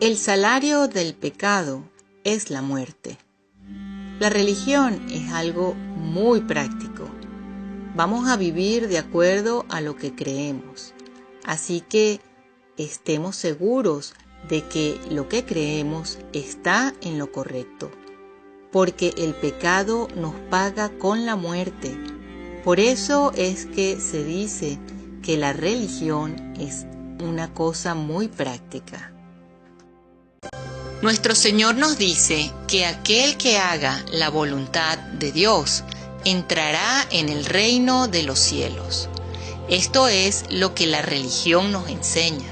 El salario del pecado es la muerte. La religión es algo muy práctico. Vamos a vivir de acuerdo a lo que creemos. Así que estemos seguros de que lo que creemos está en lo correcto. Porque el pecado nos paga con la muerte. Por eso es que se dice que la religión es una cosa muy práctica. Nuestro Señor nos dice que aquel que haga la voluntad de Dios entrará en el reino de los cielos. Esto es lo que la religión nos enseña.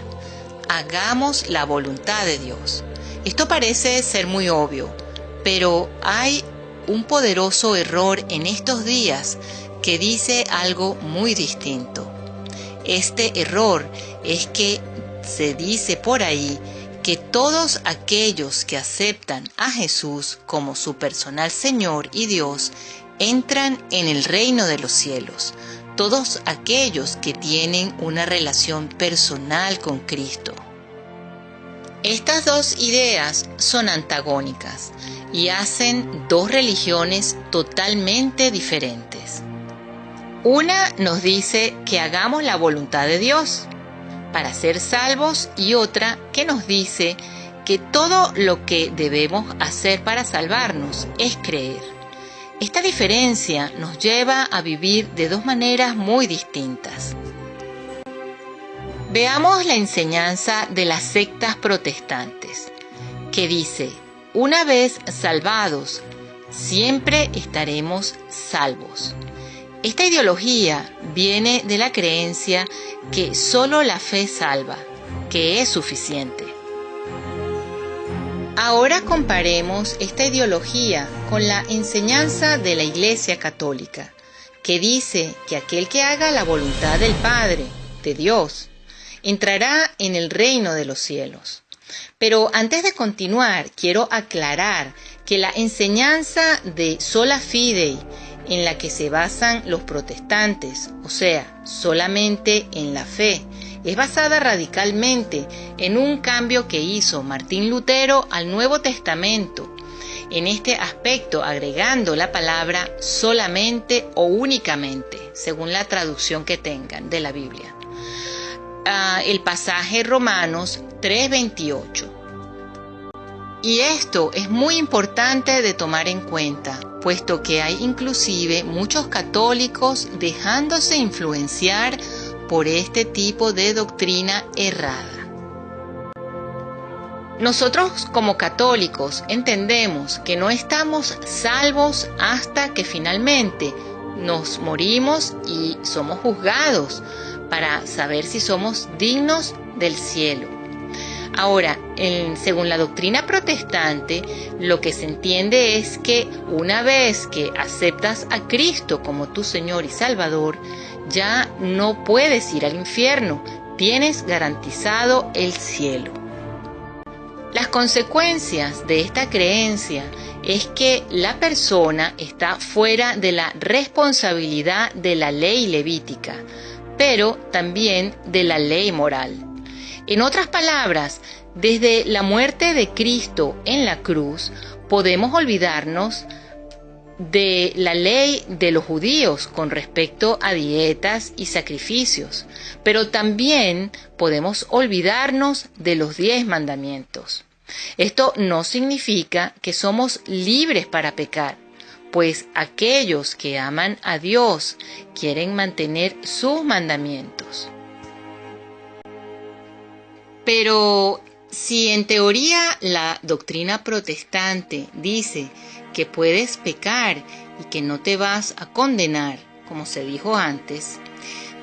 Hagamos la voluntad de Dios. Esto parece ser muy obvio, pero hay un poderoso error en estos días que dice algo muy distinto. Este error es que se dice por ahí que todos aquellos que aceptan a Jesús como su personal Señor y Dios entran en el reino de los cielos. Todos aquellos que tienen una relación personal con Cristo. Estas dos ideas son antagónicas y hacen dos religiones totalmente diferentes. Una nos dice que hagamos la voluntad de Dios para ser salvos y otra que nos dice que todo lo que debemos hacer para salvarnos es creer. Esta diferencia nos lleva a vivir de dos maneras muy distintas. Veamos la enseñanza de las sectas protestantes, que dice, una vez salvados, siempre estaremos salvos. Esta ideología viene de la creencia que solo la fe salva, que es suficiente. Ahora comparemos esta ideología con la enseñanza de la Iglesia Católica, que dice que aquel que haga la voluntad del Padre, de Dios, entrará en el reino de los cielos. Pero antes de continuar, quiero aclarar que la enseñanza de sola fide en la que se basan los protestantes, o sea, solamente en la fe, es basada radicalmente en un cambio que hizo Martín Lutero al Nuevo Testamento, en este aspecto agregando la palabra solamente o únicamente, según la traducción que tengan de la Biblia. El pasaje Romanos 3:28. Y esto es muy importante de tomar en cuenta, puesto que hay inclusive muchos católicos dejándose influenciar por este tipo de doctrina errada. Nosotros como católicos entendemos que no estamos salvos hasta que finalmente nos morimos y somos juzgados para saber si somos dignos del cielo. Ahora, según la doctrina protestante, lo que se entiende es que una vez que aceptas a Cristo como tu Señor y Salvador, ya no puedes ir al infierno, tienes garantizado el cielo. Las consecuencias de esta creencia es que la persona está fuera de la responsabilidad de la ley levítica, pero también de la ley moral. En otras palabras, desde la muerte de Cristo en la cruz, podemos olvidarnos de la ley de los judíos con respecto a dietas y sacrificios, pero también podemos olvidarnos de los 10 mandamientos. Esto no significa que somos libres para pecar, pues aquellos que aman a Dios quieren mantener sus mandamientos. Pero si en teoría la doctrina protestante dice que puedes pecar y que no te vas a condenar, como se dijo antes,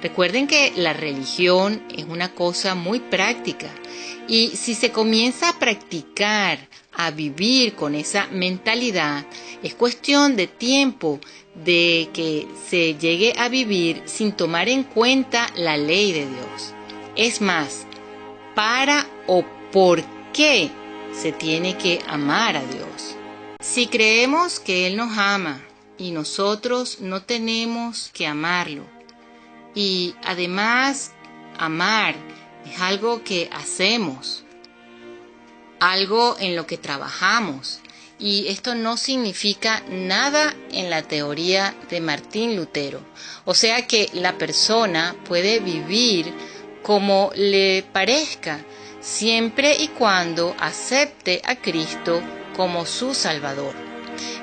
recuerden que la religión es una cosa muy práctica y si se comienza a practicar, a vivir con esa mentalidad, es cuestión de tiempo de que se llegue a vivir sin tomar en cuenta la ley de Dios. Es más, para o por qué se tiene que amar a Dios. Si creemos que Él nos ama y nosotros no tenemos que amarlo, y además amar es algo que hacemos, algo en lo que trabajamos. Y esto no significa nada en la teoría de Martín Lutero. O sea que la persona puede vivir como le parezca, siempre y cuando acepte a Cristo como su Salvador.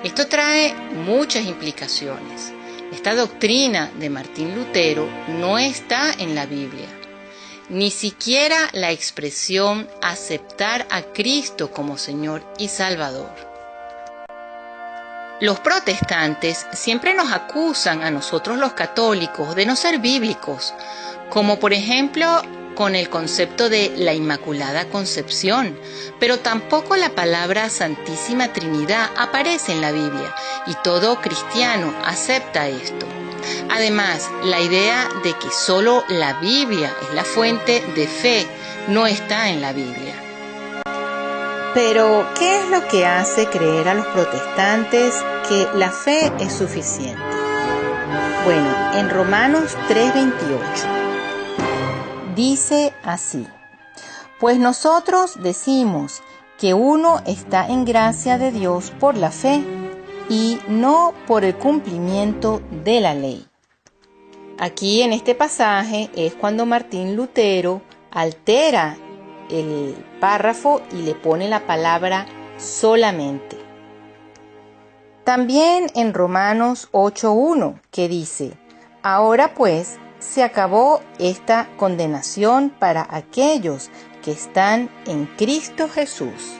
Esto trae muchas implicaciones. Esta doctrina de Martín Lutero no está en la Biblia. Ni siquiera la expresión aceptar a Cristo como Señor y Salvador. Los protestantes siempre nos acusan a nosotros los católicos de no ser bíblicos, como por ejemplo con el concepto de la Inmaculada Concepción, pero tampoco la palabra Santísima Trinidad aparece en la Biblia y todo cristiano acepta esto. Además, la idea de que solo la Biblia es la fuente de fe no está en la Biblia. Pero, ¿qué es lo que hace creer a los protestantes que la fe es suficiente? Bueno, en Romanos 3:28 dice así: pues nosotros decimos que uno está en gracia de Dios por la fe y no por el cumplimiento de la ley. Aquí en este pasaje es cuando Martín Lutero altera el párrafo y le pone la palabra solamente. También en Romanos 8:1 que dice: ahora pues se acabó esta condenación para aquellos que están en Cristo Jesús.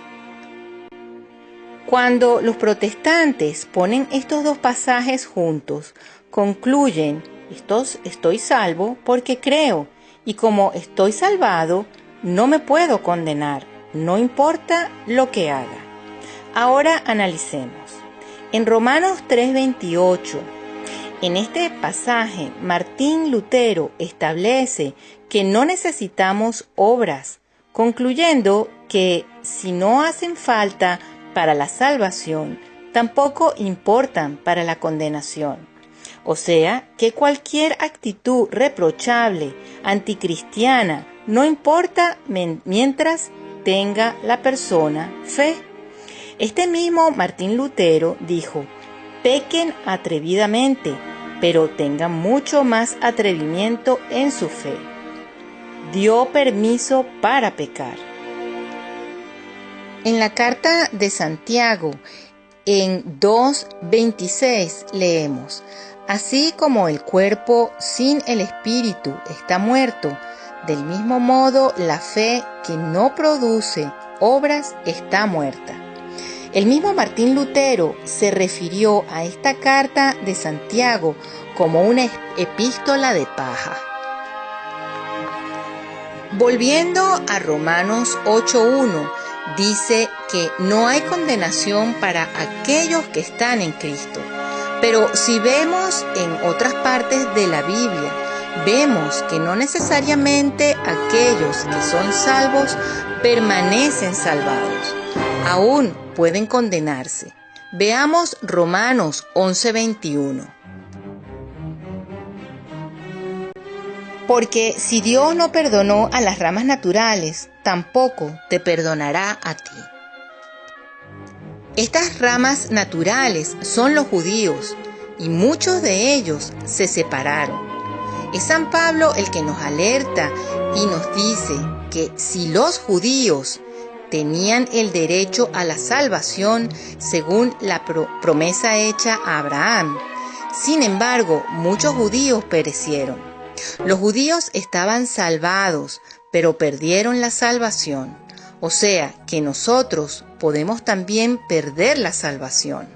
Cuando los protestantes ponen estos dos pasajes juntos, concluyen: estoy salvo porque creo, y como estoy salvado, no me puedo condenar, no importa lo que haga. Ahora analicemos. En Romanos 3:28, en este pasaje, Martín Lutero establece que no necesitamos obras, concluyendo que si no hacen falta para la salvación, tampoco importan para la condenación. O sea, que cualquier actitud reprochable, anticristiana, no importa mientras tenga la persona fe. Este mismo Martín Lutero dijo: pequen atrevidamente, pero tengan mucho más atrevimiento en su fe. Dio permiso para pecar. En la carta de Santiago, en 2:26, leemos: así como el cuerpo sin el espíritu está muerto, del mismo modo la fe que no produce obras está muerta. El mismo Martín Lutero se refirió a esta carta de Santiago como una epístola de paja. Volviendo a Romanos 8:1, dice que no hay condenación para aquellos que están en Cristo. Pero si vemos en otras partes de la Biblia, vemos que no necesariamente aquellos que son salvos permanecen salvados. Aún pueden condenarse. Veamos Romanos 11:21. Porque si Dios no perdonó a las ramas naturales, tampoco te perdonará a ti. Estas ramas naturales son los judíos, y muchos de ellos se separaron. Es San Pablo el que nos alerta y nos dice que si los judíos tenían el derecho a la salvación según la promesa hecha a Abraham, sin embargo, muchos judíos perecieron. Los judíos estaban salvados, pero perdieron la salvación. O sea, que nosotros podemos también perder la salvación.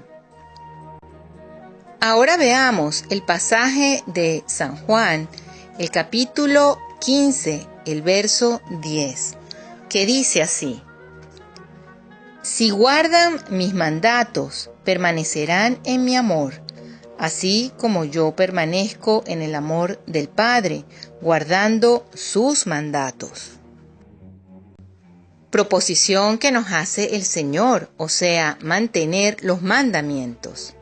Ahora veamos el pasaje de San Juan, el capítulo 15, el verso 10, que dice así: si guardan mis mandatos, permanecerán en mi amor, así como yo permanezco en el amor del Padre, guardando sus mandatos. Proposición que nos hace el Señor, o sea, mantener los mandamientos.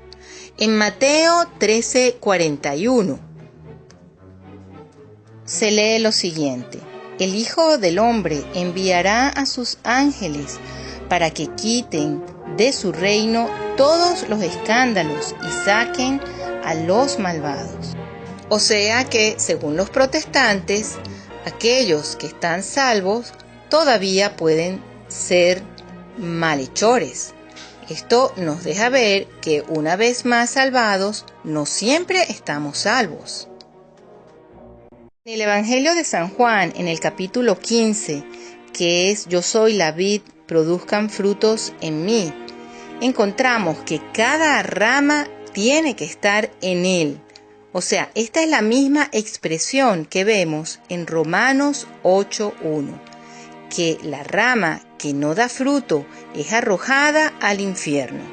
En Mateo 13:41 se lee lo siguiente: el Hijo del Hombre enviará a sus ángeles para que quiten de su reino todos los escándalos y saquen a los malvados. O sea que, según los protestantes, aquellos que están salvos todavía pueden ser malhechores. Esto nos deja ver que una vez más salvados, no siempre estamos salvos. En el Evangelio de San Juan, en el capítulo 15, que es Yo soy la vid, produzcan frutos en mí, encontramos que cada rama tiene que estar en él. O sea, esta es la misma expresión que vemos en Romanos 8:1, que la rama que no da fruto es arrojada al infierno.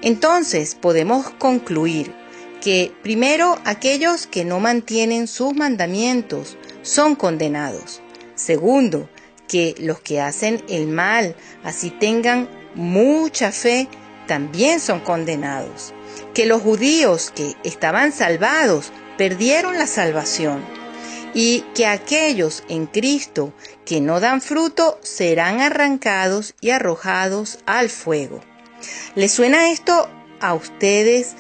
Entonces podemos concluir que primero aquellos que no mantienen sus mandamientos son condenados. Segundo, que los que hacen el mal, así tengan mucha fe, también son condenados. Que los judíos que estaban salvados perdieron la salvación. Y que aquellos en Cristo que no dan fruto serán arrancados y arrojados al fuego. ¿Les suena esto a ustedes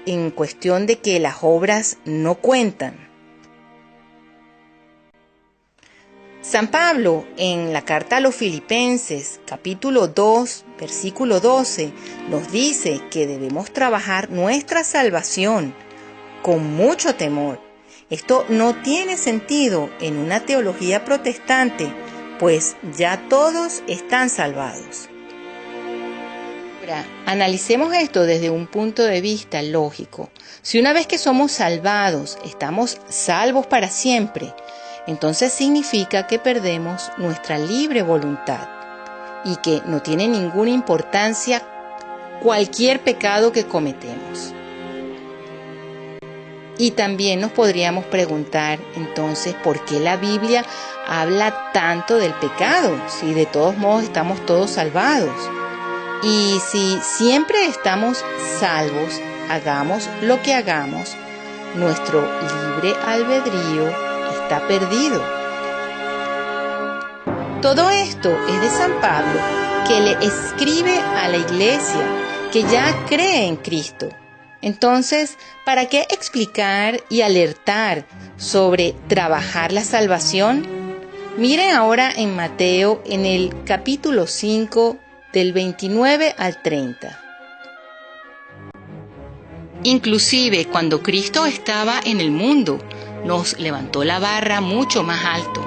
en cuestión de que las obras no cuentan? San Pablo, en la carta a los Filipenses, capítulo 2, versículo 12, nos dice que debemos trabajar nuestra salvación con mucho temor. Esto no tiene sentido en una teología protestante, pues ya todos están salvados. Ahora, analicemos esto desde un punto de vista lógico. Si una vez que somos salvados, estamos salvos para siempre, entonces significa que perdemos nuestra libre voluntad y que no tiene ninguna importancia cualquier pecado que cometemos. Y también nos podríamos preguntar entonces por qué la Biblia habla tanto del pecado, si de todos modos estamos todos salvados. Y si siempre estamos salvos, hagamos lo que hagamos, nuestro libre albedrío está perdido. Todo esto es de San Pablo, que le escribe a la iglesia que ya cree en Cristo. Entonces, ¿para qué explicar y alertar sobre trabajar la salvación? Miren ahora en Mateo, en el capítulo 5, del 29 al 30. Inclusive cuando Cristo estaba en el mundo, nos levantó la barra mucho más alto,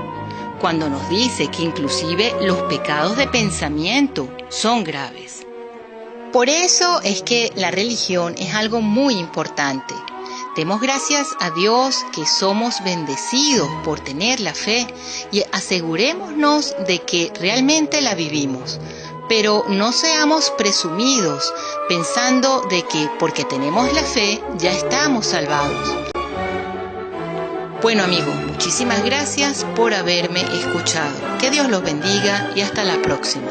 cuando nos dice que inclusive los pecados de pensamiento son graves. Por eso es que la religión es algo muy importante. Demos gracias a Dios que somos bendecidos por tener la fe y asegurémonos de que realmente la vivimos. Pero no seamos presumidos pensando de que porque tenemos la fe ya estamos salvados. Bueno amigos, muchísimas gracias por haberme escuchado. Que Dios los bendiga y hasta la próxima.